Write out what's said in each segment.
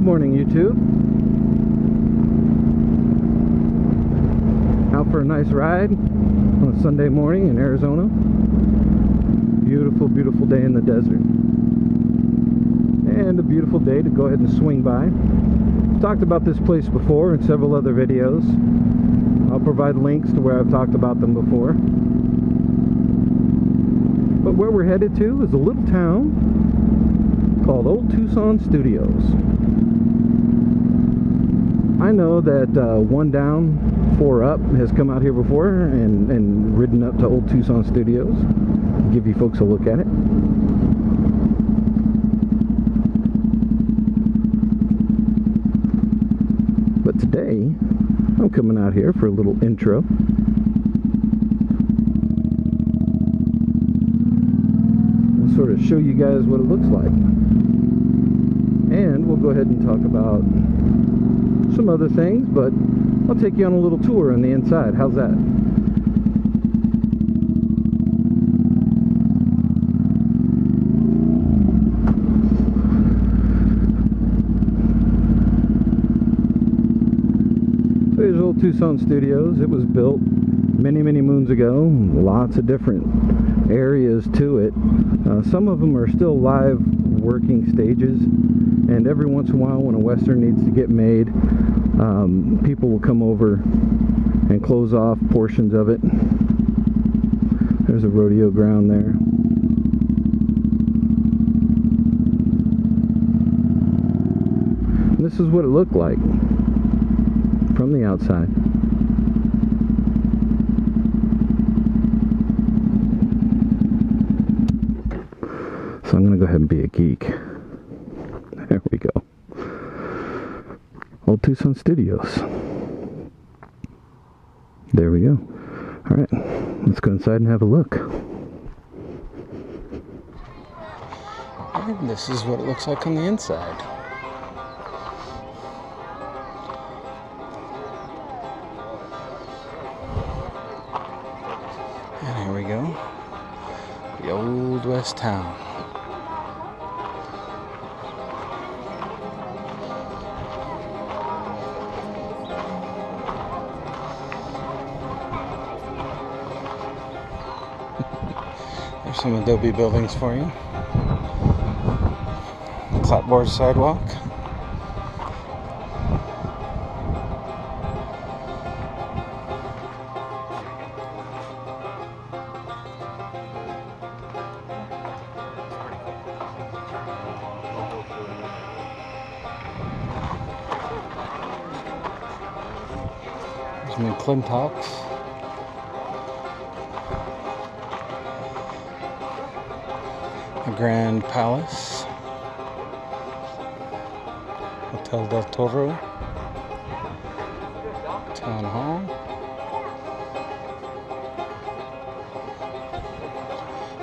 morning, YouTube. Out for a nice ride on a Sunday morning in Arizona. Beautiful, beautiful day in the desert. And a beautiful day to go ahead and swing by. I've talked about this place before in several other videos. I'll provide links to where I've talked about them before. But where we're headed to is a little town called Old Tucson Studios. I know that One Down, Four Up has come out here before and ridden up to Old Tucson Studios. I'll give you folks a look at it. But today, I'm coming out here for a little intro. I'll sort of show you guys what it looks like. And we'll go ahead and talk about some other things, but I'll take you on a little tour on the inside. How's that? So here's Old Tucson Studios. It was built many moons ago. Lots of different areas to it. Some of them are still live working stages, and every once in a while when a western needs to get made, people will come over and close off portions of it. There's a rodeo ground there. And this is what it looked like from the outside. So I'm going to go ahead and be a geek. There we go. Old Tucson Studios. There we go. Alright, let's go inside and have a look. And this is what it looks like on the inside. And here we go. The Old West Town. There's some adobe buildings for you. Clapboard sidewalk. There's McClintocks. Grand Palace, Hotel del Toro, Town Hall,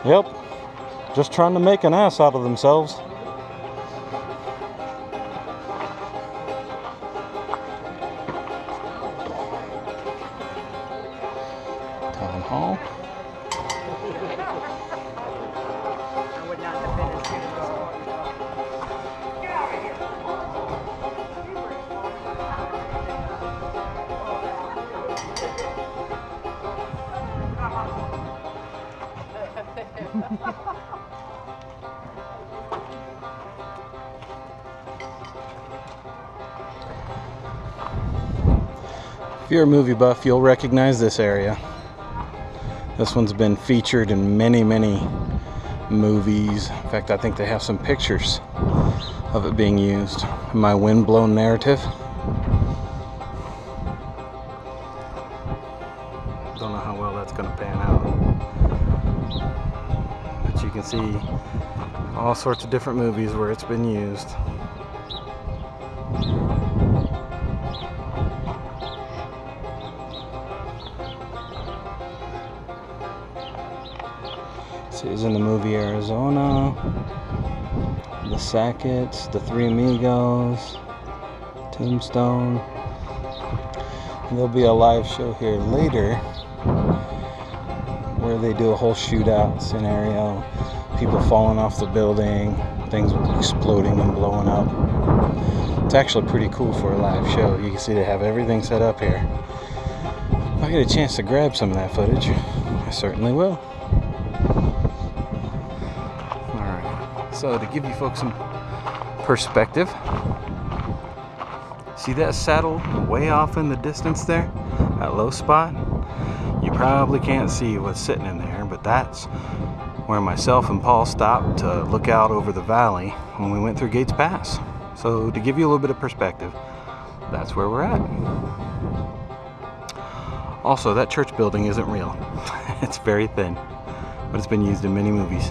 yep, just trying to make an ass out of themselves. Town Hall. If you're a movie buff, you'll recognize this area. This one's been featured in many movies. In fact, I think they have some pictures of it being used. My Windblown Narrative. Don't know how well that's going to pan out. But you can see all sorts of different movies where it's been used. So he's in the movie Arizona, The Sackets, The Three Amigos, Tombstone. And there'll be a live show here later where they do a whole shootout scenario. People falling off the building, things exploding and blowing up. It's actually pretty cool for a live show. You can see they have everything set up here. If I get a chance to grab some of that footage, I certainly will. Alright, so to give you folks some perspective, see that saddle way off in the distance there? That low spot? You probably can't see what's sitting in there, but that's where myself and Paul stopped to look out over the valley when we went through Gates Pass. So to give you a little bit of perspective, that's where we're at. Also, that church building isn't real. It's very thin, but it's been used in many movies.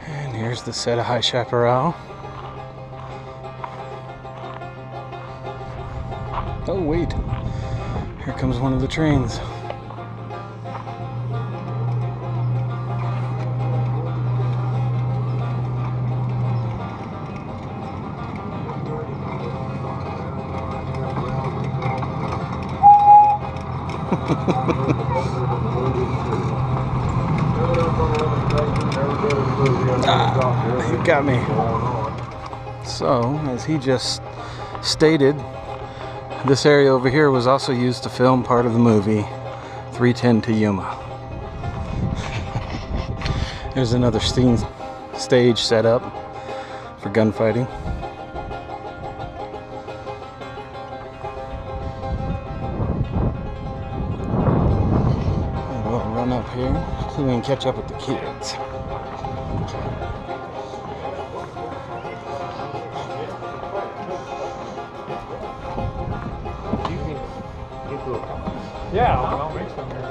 And here's the set of High Chaparral. Oh wait, here comes one of the trains. He got me. So, as he just stated, this area over here was also used to film part of the movie 310 to Yuma. There's another stage set up for gunfighting. We'll run up here so we can catch up with the kids. Yeah, I'll make some here.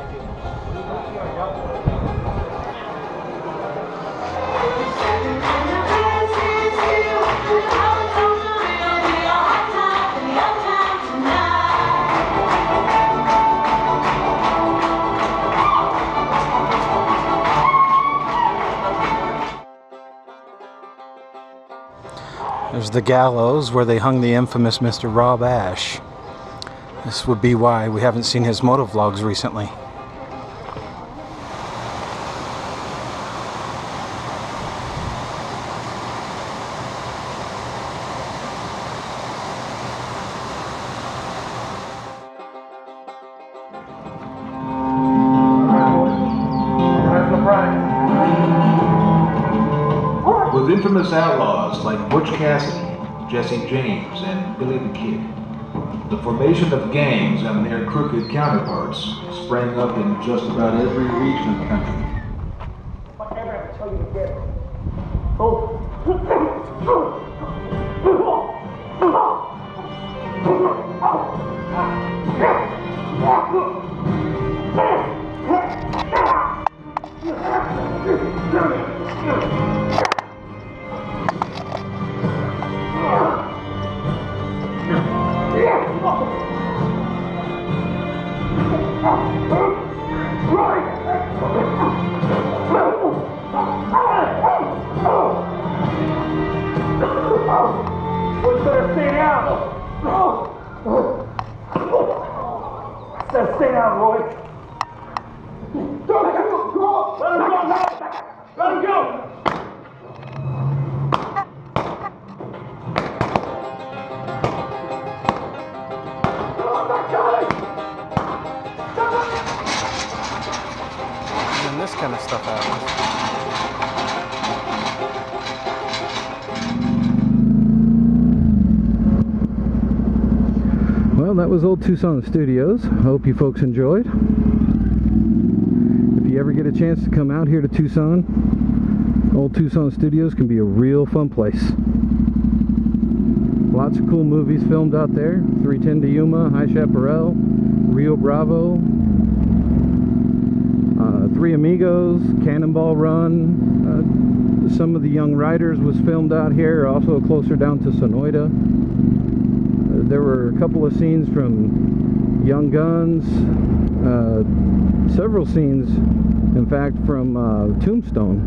There's the gallows where they hung the infamous Mr. Rob Ash. This would be why we haven't seen his MotoVlogs recently. With infamous outlaws like Butch Cassidy, Jesse James, and Billy the Kid, the formation of gangs and their crooked counterparts sprang up in just about every region of the country. Whatever I tell you to get. Oh. We better stay down. Stay down, Roy. Go! Let him go now! Let him go! And this kind of stuff happens. Well, that was Old Tucson Studios. Hope you folks enjoyed. If you ever get a chance to come out here to Tucson, Old Tucson Studios can be a real fun place. Lots of cool movies filmed out there. 310 to Yuma, High Chaparral, Rio Bravo, Three Amigos, Cannonball Run. Some of the Young Riders was filmed out here, also closer down to Sonoyta. There were a couple of scenes from Young Guns, several scenes, in fact, from Tombstone,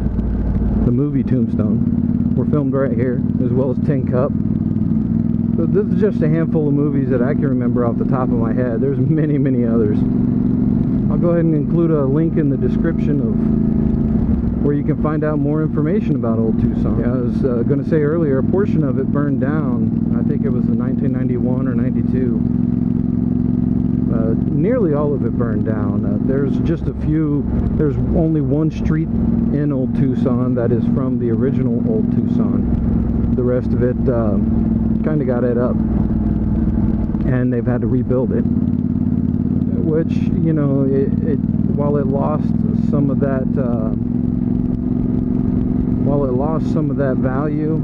the movie Tombstone, were filmed right here, as well as Tin Cup. So this is just a handful of movies that I can remember off the top of my head. There's many, many others. I'll go ahead and include a link in the description where you can find out more information about Old Tucson. I was going to say earlier, a portion of it burned down. I think it was in 1991 or 92. Nearly all of it burned down. There's just a few. There's only one street in Old Tucson that is from the original Old Tucson. The rest of it kind of got ate up, and they've had to rebuild it. Which, you know, while it lost some of that, value,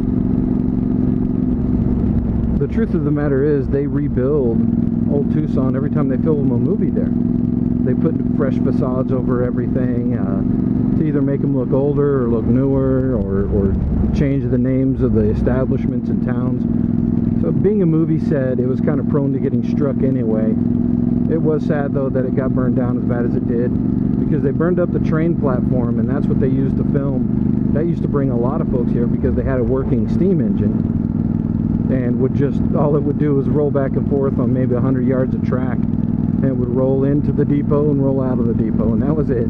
the truth of the matter is they rebuild Old Tucson every time they film a movie there. They put fresh facades over everything to either make them look older or look newer, or change the names of the establishments and towns. So being a movie set, it was kind of prone to getting struck anyway. It was sad though that it got burned down as bad as it did, because they burned up the train platform, and that's what they used to film. That used to bring a lot of folks here because they had a working steam engine, and would just, all it would do was roll back and forth on maybe 100 yards of track, and it would roll into the depot and roll out of the depot, and that was it.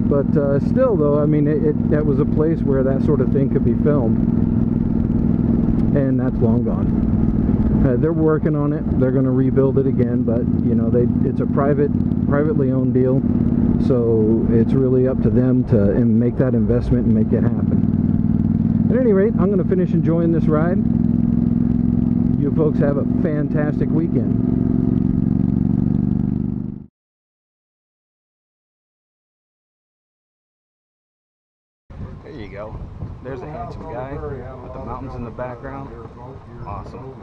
But still though, I mean, that was a place where that sort of thing could be filmed, and that's long gone. They're working on it. They're going to rebuild it again, but you know, it's a privately owned deal, so it's really up to them to make that investment and make it happen. At any rate, I'm going to finish enjoying this ride. You folks have a fantastic weekend. There you go. There's a handsome guy with the mountains in the background. Awesome.